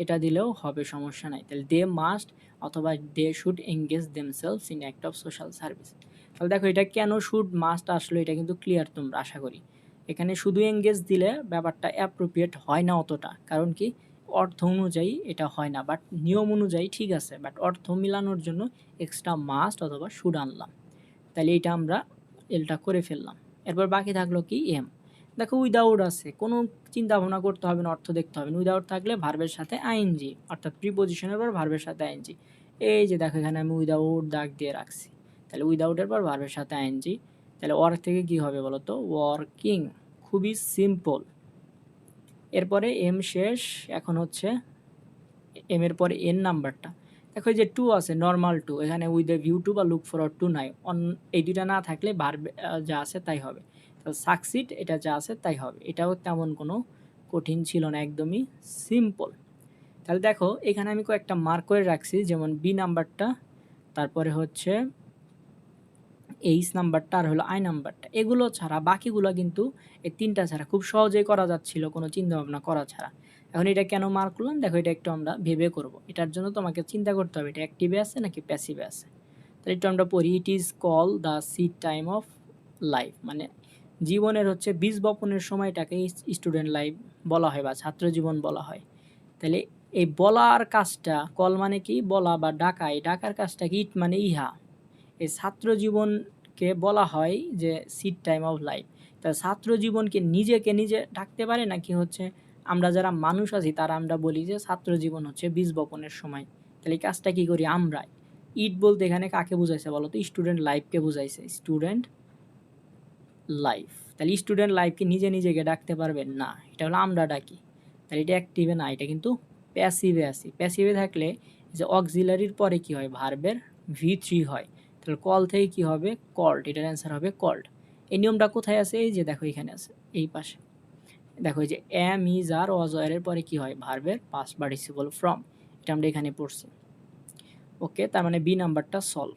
এটা দিলেও হবে, সমস্যা নাই। তাহলে দে মাস্ট অথবা they should engage themselves in act of social service. তাহলে দেখো এটা কেন শুড মাস্ট আসলো, এটা কিন্তু ক্লিয়ার তোমরা আশা করি। এখানে শুধু এঙ্গেজ দিলে ব্যাপারটা অ্যাপ্রোপ্রিয়েট হয় না অতটা, কারণ কি অর্থ অনুযায়ী এটা হয় না, বাট নিয়ম অনুযায়ী ঠিক আছে, বাট অর্থ মিলানোর জন্য এক্সট্রা মাস্ট অথবা শুড আনলাম। তাহলে এইটা আমরা এলটা করে ফেললাম। এরপর বাকি থাকলো কি এম। দেখো উইদাউট আছে, কোনো চিন্তা ভাবনা করতে হবে না, অর্থ দেখতে হবে না। উইদাউট থাকলে ভার্বের সাথে আইএনজি, অর্থাৎ প্রিপোজিশনের পর ভার্বের সাথে আইএনজি। এই যে দেখো এখানে আমি উইদাউট দাগ দিয়ে রাখছি, তাহলে উইদাউটের পর ভার্বের সাথে আইএনজি। তাহলে ওয়ার্ক থেকে কি হবে বলো তো? ওয়ার্কিং। খুবই সিম্পল। এরপরে এম শেষ, এখন হচ্ছে এম এর পরে এন নাম্বারটা। দেখো যে টু আছে, নর্মাল টু, এখানে উইথ এ ভিউ টু বা লুক ফরওয়ার্ড টু নাই, এই দুইটা না থাকলে ভার্ব যা আছে তাই হবে। তো সাকসিড, এটা যা আছে তাই হবে। এটাও তেমন কোনো কঠিন ছিল না, একদমই সিম্পল। তাহলে দেখো এখানে আমি কয়েকটা মার্ক করে রাখছি, যেমন বি নাম্বারটা, তারপরে হচ্ছে এইচ নাম্বারটা, আর হলো আই নাম্বারটা। এগুলো ছাড়া বাকিগুলো কিন্তু এই তিনটা ছাড়া খুব সহজেই করা যাচ্ছিল, কোনো চিন্তা ভাবনা করা ছাড়া। এখন এটা কেন মার্ক করলাম দেখো, এটা একটু আমরা ভেবে করব। এটার জন্য তোমাকে চিন্তা করতে হবে এটা অ্যাক্টিভে আছে নাকি প্যাসিভে আছে। তাহলে একটু আমরা পড়ি। It is call the seed time of life, মানে জীবনের হচ্ছে বীজ বপনের সময়টাকে স্টুডেন্ট লাইফ বলা হয় বা ছাত্র জীবন বলা হয়। তাহলে এই বলার কাজটা, কল মানে কি বলা বা ডাকা, এই ডাকার কাজটা কি? ইট মানে ইহা। এই ছাত্র জীবনকে বলা হয় যে সিড টাইম অফ লাইফ। তা ছাত্র জীবনকে নিজেকে নিজে ডাকতে পারে নাকি হচ্ছে আমরা যারা মানুষ আছি তারা আমরা বলি যে ছাত্র জীবন হচ্ছে বীজ বপনের সময়। তাহলে এই কাজটা কী করি আমরা? ইট বলতে এখানে কাকে বুঝাইছে বলো তো? স্টুডেন্ট লাইফকে বুঝাইছে, স্টুডেন্ট লাইফ। তাহলে স্টুডেন্ট লাইফকে নিজে নিজেকে ডাকতে পারবে না, এটা হলো আমরা ডাকি। তাহলে এটা অ্যাক্টিভে না, এটা কিন্তু প্যাসিভে আসি। প্যাসিভে থাকলে যে অক্সিলারির পরে কি হয়? ভার্বের V3 হয়। তাহলে কল থেকে কি হবে? কল্ড। এটার অ্যান্সার হবে কল্ড। এই নিয়মটা কোথায় আছে? এই যে দেখো এখানে আছে, এই পাশে দেখো, এই যে এম ইজ আর ওয়াজ ওয়ারের পরে কি হয়? ভার্বের পাস্ট পার্টিসিপল ফ্রম। এটা আমরা এখানে পড়ছি। ওকে, তার মানে বি নাম্বারটা সলভ।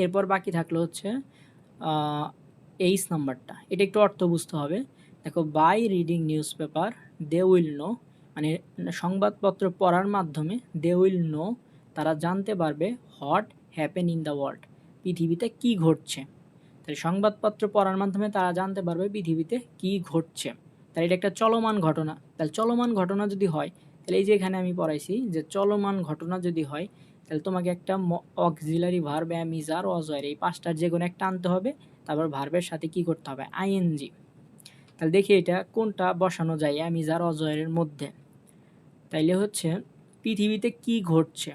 এরপর বাকি থাকলো হচ্ছে এইচ নাম্বারটা। এটা একটু অর্থ বুঝতে হবে। দেখো, by reading news paper they will know মানে সংবাদপত্র পড়ার মাধ্যমে দে উইল নো, তারা জানতে পারবে what happen in the world, পৃথিবীতে কী ঘটছে। তাহলে সংবাদপত্র পড়ার মাধ্যমে তারা জানতে পারবে পৃথিবীতে কী ঘটছে। তাহলে এটা একটা চলমান ঘটনা। তাহলে চলমান ঘটনা যদি হয়, তাহলে এই যে এখানে আমি পড়াইছি যে চলমান ঘটনা যদি হয়, তাহলে তোমাকে একটা auxiliary verb, am, is, are, was, were, এই পাঁচটার যে কোনো একটা আনতে হবে। তারপর ভার্বের সাথে কি করতে হবে, আইএনজি। তাহলে দেখি এটা কোনটা বসানো যায় অ্যাম, ইজ, আর, ওয়াজ, ওয়্যারের মধ্যে। তাইলে হচ্ছে পৃথিবীতে কি ঘটছে,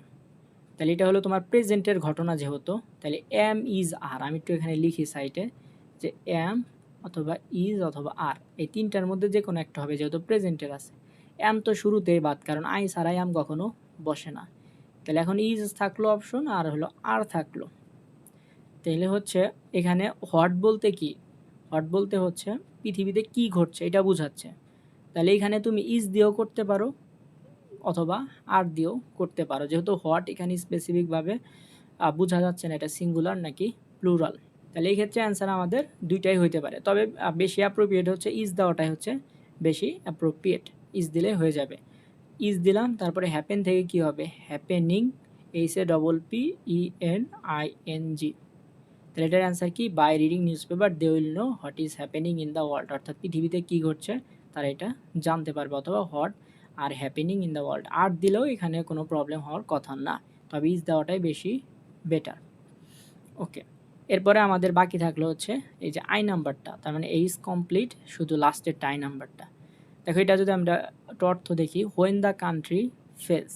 তাহলে এটা হলো তোমার প্রেজেন্টের ঘটনা যেহেতু, তাহলে এম ইজ আর, আমি একটু এখানে লিখি সাইটে যে এম অথবা ইজ অথবা আর, এই তিনটার মধ্যে যে কোনো একটা হবে যেহেতু প্রেজেন্টের আছে। এম তো শুরুতেই বাদ, কারণ আই ছাড়াই এম কখনো বসে না। তাহলে এখন ইজ থাকলো অপশন, আর হলো আর থাকলো। তাহলে হচ্ছে এখানে হোয়াট বলতে কি, হোয়াট বলতে হচ্ছে পৃথিবীতে কি ঘটছে এটা বোঝাচ্ছে। তাহলে এখানে তুমি ইজ দিয়েও করতে পারো অথবা আর দিয়েও করতে পারো, যেহেতু হোয়াট এখানে স্পেসিফিকভাবে বোঝা যাচ্ছে না এটা সিঙ্গুলার নাকি প্লুরাল। তাহলে এই ক্ষেত্রে অ্যান্সার আমাদের দুইটাই হইতে পারে, তবে বেশি অ্যাপ্রোপ্রিয়েট হচ্ছে ইজ দেওয়াটাই হচ্ছে বেশি অ্যাপ্রোপ্রিয়েট। ইজ দিলে হয়ে যাবে। ইজ দিলাম, তারপরে হ্যাপেন থেকে কি হবে, হ্যাপেনিং, HAPPENING। তাহলে এটার অ্যান্সার কি, by reading news paper they will know what is happening in the world, অর্থাৎ পৃথিবীতে কী ঘটছে তারা এটা জানতে পারবে, অথবা what are happening in the world. আর দিলেও এখানে কোনো প্রবলেম হওয়ার কথা না, তবে ইজ দেওয়াটাই বেশি বেটার। ওকে, এরপরে আমাদের বাকি থাকলো হচ্ছে এই যে আই নাম্বারটা, তার মানে ইজ কমপ্লিট, শুধু লাস্টের আই নাম্বারটা। দেখো এটা যদি আমরা অর্থ দেখি, হোয়েন দ্য কান্ট্রি ফেস,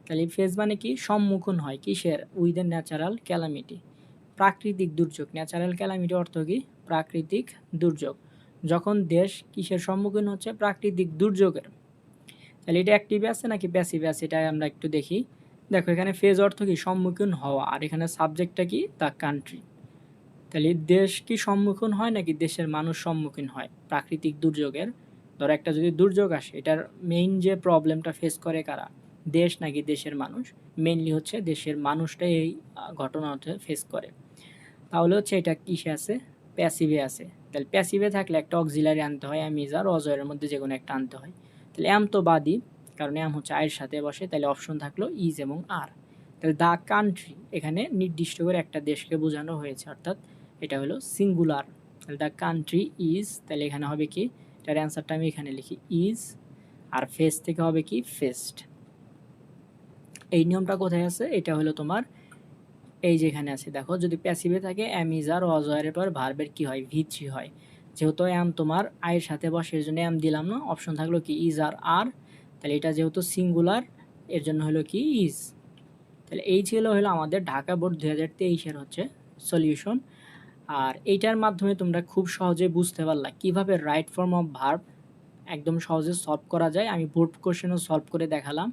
তাহলে ফেস মানে কি, সম্মুখীন হয় কিসের, উইথ এ ন্যাচারাল ক্যালামিটি, প্রাকৃতিক দুর্যোগ। ন্যাচারাল ক্যালামিটি অর্থ কি, প্রাকৃতিক দুর্যোগ। যখন দেশ কিসের সম্মুখীন হচ্ছে, প্রাকৃতিক দুর্যোগের। তাহলে এটা অ্যাক্টিভে আছে নাকি প্যাসিভে আছে, এটা আমরা একটু দেখি। দেখো এখানে ফেজ অর্থ কি, সম্মুখীন হওয়া, আর এখানে সাবজেক্টটা কি, দ্য কান্ট্রি। তাহলে দেশ কি সম্মুখীন হয় নাকি দেশের মানুষ সম্মুখীন হয় প্রাকৃতিক দুর্যোগের। ধরো একটা যদি দুর্যোগ আসে, এটার মেইন যে প্রবলেমটা ফেস করে কারা, দেশ নাকি দেশের মানুষ, মেইনলি হচ্ছে দেশের মানুষটাই এই ঘটনাটা ফেস করে। তাহলে হচ্ছে এটা কিসে আছে, প্যাসিভে আছে। তাহলে প্যাসিভে থাকলে একটা অক্সিলারি আনতে হয়, অ্যাম, ইজ, আর, ওয়াজ, ওয়্যারের মধ্যে যে কোনো একটা আনতে হয়। তাহলে অ্যাম তো বাদই, কারণ অ্যাম হচ্ছে আয়ের সাথে বসে, তাহলে অপশন থাকলো ইজ এবং আর। তাহলে দ্য কান্ট্রি, এখানে নির্দিষ্ট করে একটা দেশকে বোঝানো হয়েছে, অর্থাৎ এটা হলো সিঙ্গুলার। তাহলে দ্য কান্ট্রি ইজ, তাহলে এখানে হবে কি, এটার অ্যান্সারটা আমি এখানে লিখি ইজ, আর ফেস থেকে হবে কি, ফেস্ট। এই নিয়মটা কোথায় আছে, এটা হলো তোমার এই যেখানে আছে দেখো, যদি প্যাসিভে থাকে অ্যাম, ইজ, আর, ওয়াজ, ওয়্যারের পর ভার্বের কি হয়, ভি3 হয়। যেহেতু অ্যাম তোমার আয়ের সাথে বসে, এর জন্য অ্যাম দিলাম না, অপশন থাকলো কি ইজ আর আর। তাহলে এটা যেহেতু সিঙ্গুলার, এর জন্য হলো কি ইজ। তাহলে এই হলো আমাদের ঢাকা বোর্ড 2023-এর হচ্ছে সলিউশন। আর এইটার মাধ্যমে তোমরা খুব সহজে বুঝতে পারলা কিভাবে রাইট ফর্ম অফ ভার্ব একদম সহজে সলভ করা যায়। আমি বোর্ড কোশ্চেনও সলভ করে দেখালাম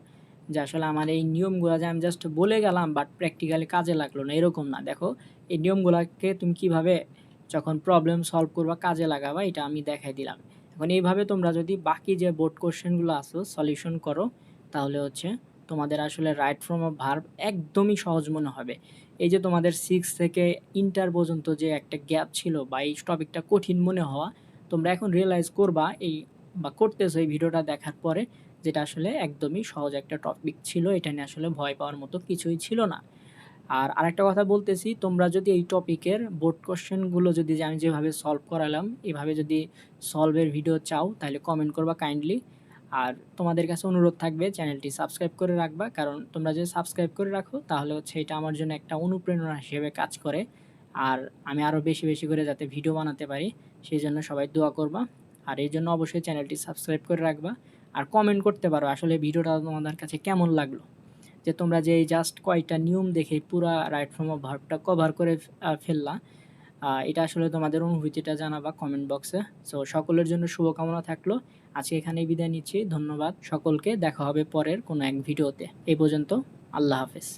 যে আসলে আমার এই নিয়মগুলো যে আমি জাস্ট বলে গেলাম বাট প্র্যাকটিক্যালি কাজে লাগলো না, এরকম না। দেখো এই নিয়মগুলোকে তুমি কিভাবে যখন প্রবলেম সলভ করবা কাজে লাগাবা, এটা আমি দেখাই দিলাম। এখন এইভাবে তোমরা যদি বাকি যে বোর্ড কোশ্চেনগুলো আসো সলিউশন করো, তাহলে হচ্ছে তোমাদের আসলে রাইট ফর্ম অফ ভার্ব একদমই সহজ মনে হবে। এই যে তোমাদের 6 থেকে ইন্টার পর্যন্ত যে একটা গ্যাপ ছিল বা এই টপিকটা কঠিন মনে হওয়া, তোমরা এখন রিয়েলাইজ করবা এই বা করতেছো এই ভিডিওটা দেখার পরে, যেটা আসলে একদমই সহজ একটা টপিক ছিল, এটা নিয়ে আসলে ভয় পাওয়ার মতো কিছুই ছিল না। আর আরেকটা কথা বলতেছি, তোমরা যদি এই টপিকের বোর্ড কোশ্চেনগুলো যদি আমি যেভাবে সলভ করালাম এভাবে যদি সলভের ভিডিও চাও, তাহলে কমেন্ট করবা কাইন্ডলি। আর তোমাদের কাছে অনুরোধ থাকবে চ্যানেলটি সাবস্ক্রাইব করে রাখবা, কারণ তোমরা যদি সাবস্ক্রাইব করে রাখো তাহলে হচ্ছে এটা আমার জন্য একটা অনুপ্রেরণা হিসেবে কাজ করে। আর আমি আরও বেশি বেশি করে যাতে ভিডিও বানাতে পারি, সেই জন্য সবাই দোয়া করবা। আর এই জন্য অবশ্যই চ্যানেলটি সাবস্ক্রাইব করে রাখবা। আর কমেন্ট করতে পারো আসলে ভিডিওটা তোমাদের কাছে কেমন লাগলো, যে তোমরা যে এই জাস্ট কয়টা নিয়ম দেখে পুরা রাইট ফর্ম অফ ভার্বটা কভার করে ফেললা। এটা আসলে তোমাদের অনুভূতিটা জানাবা কমেন্ট বক্সে। সো সকলের জন্য শুভকামনা থাকলো। আজকে এখানেই বিদায় নিচ্ছি, ধন্যবাদ সকলকে, দেখা হবে পরের কোনো এক ভিডিওতে। এই পর্যন্ত, আল্লাহ হাফেজ।